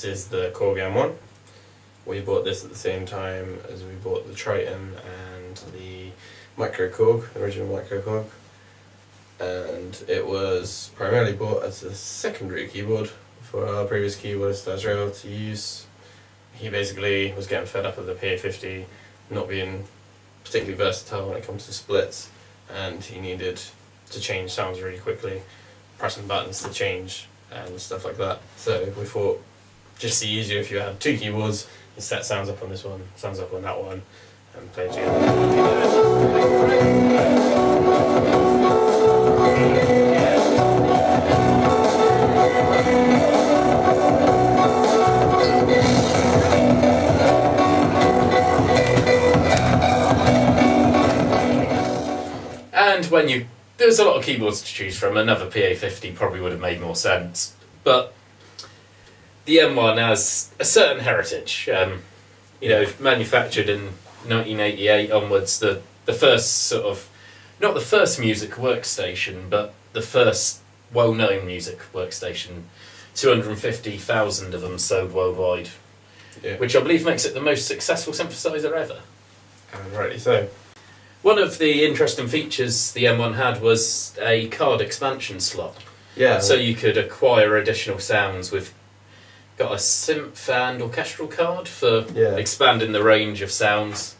this is the Korg M1. We bought this at the same time as we bought the Triton and the Micro Korg, the original Micro Korg. And it was primarily bought as a secondary keyboard for our previous keyboardist Azrael to use. He basically was getting fed up of the PA50 not being particularly versatile when it comes to splits, and he needed to change sounds really quickly, pressing buttons to change and stuff like that. So we thought just be easier if you had two keyboards, you set sounds up on this one, sounds up on that one, and play together. And when there's a lot of keyboards to choose from, another PA50 probably would have made more sense. But the M1 has a certain heritage. You know, manufactured in 1988 onwards, the first sort of, not the first music workstation, but the first well-known music workstation. 250,000 of them sold worldwide, which I believe makes it the most successful synthesizer ever. And rightly so. One of the interesting features the M1 had was a card expansion slot. Yeah. So you could acquire additional sounds with, got a synth and orchestral card for expanding the range of sounds.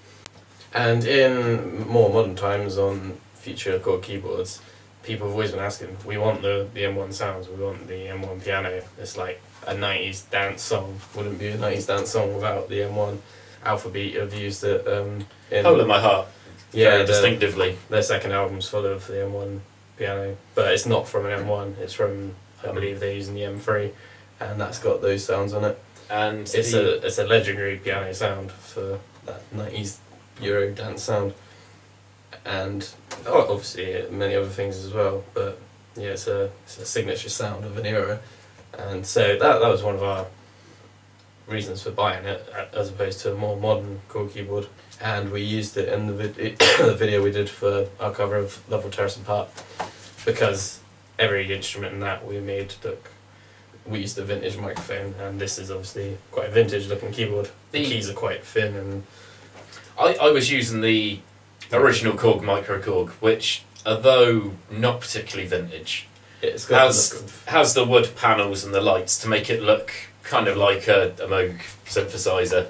And in more modern times on future Korg keyboards, people have always been asking, we want the M1 sounds, we want the M1 piano. It's like a 90s dance song. Wouldn't be a 90s dance song without the M1. Alphabeat have used it in Hole in My Heart. Very distinctively. Their second album's full of the M1 piano, but it's not from an M1, it's from, I believe they're using the M3, and that's got those sounds on it. And it's a legendary piano sound for that 90s Euro dance sound. And obviously many other things as well, but yeah, it's a signature sound of an era. And so that was one of our reasons for buying it, as opposed to a more modern Korg keyboard. And we used it in the video we did for our cover of Level Terrace Apart, because every instrument in that we made we used a vintage microphone, and this is obviously quite a vintage looking keyboard. The keys are quite thin, and I was using the original Korg Micro Korg, which, although not particularly vintage, has the wood panels and the lights to make it look kind of like a Moog synthesizer.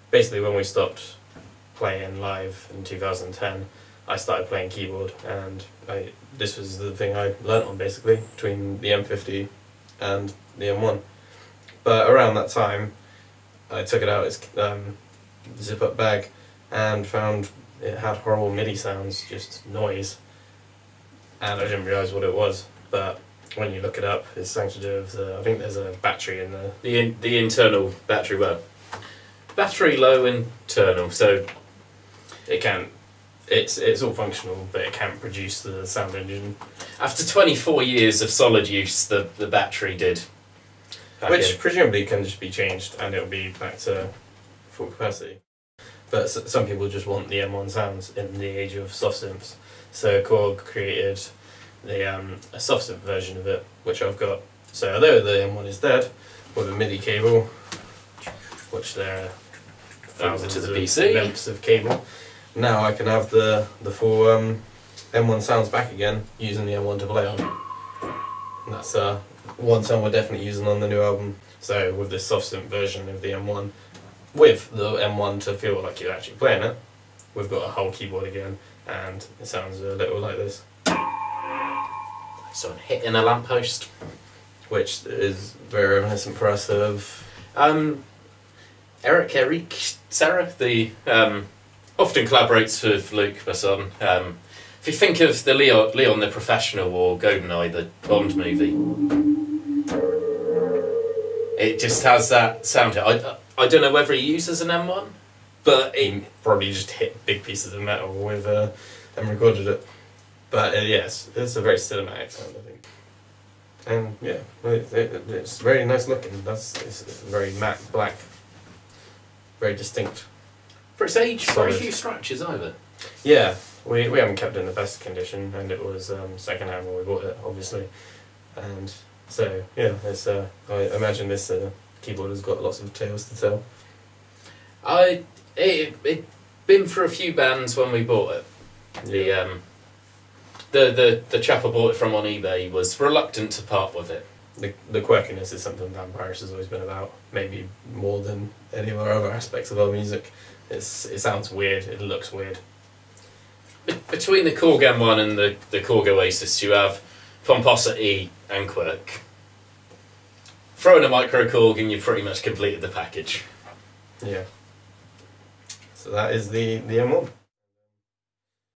Basically, when we stopped playing live in 2010, I started playing keyboard, and this was the thing I learnt on, basically, between the M50 and the M1. But around that time, I took it out its zip-up bag and found it had horrible MIDI sounds, just noise, and I didn't realise what it was. But when you look it up, it's something to do with I think there's a battery in the internal battery. Well, battery low internal, so it's all functional, but it can't produce the sound engine. After 24 years of solid use, the battery did. Which presumably can just be changed and it'll be back to full capacity. But some people just want the M1 sounds in the age of soft synths. So Korg created a soft synth version of it, which I've got. So although the M1 is dead, with a MIDI cable, which there are thousands to the of PC lengths of cable, now I can have the full M1 sounds back again using the M1 to play on. And that's one sound we're definitely using on the new album. So with this soft synth version of the M1, with the M1 to feel like you're actually playing it, we've got a whole keyboard again, and it sounds a little like this. So hitting a lamppost, which is very reminiscent for us of Eric Serra, the often collaborates with Luc Besson, If you think of the Leon the Professional or GoldenEye, the Bond movie, it just has that sound. I don't know whether he uses an M1, but he probably just hit big pieces of metal with and recorded it. But yes, it's a very cinematic sound, I think. And yeah, it's very nice looking. It's very matte black, very distinct. For its age, very few scratches either. Yeah, we haven't kept it in the best condition, and it was second hand when we bought it, obviously. And so yeah, it's I imagine this keyboard has got lots of tales to tell. It been for a few bands when we bought it. Yeah. The chap I bought it from on eBay was reluctant to part with it. The quirkiness is something Vampyrouss has always been about, maybe more than any of our other aspects of our music. It sounds weird, it looks weird. Between the Korg M1 and the Korg Oasis, you have pomposity and quirk. Throw in a micro Korg and you've pretty much completed the package. Yeah. So that is the M1.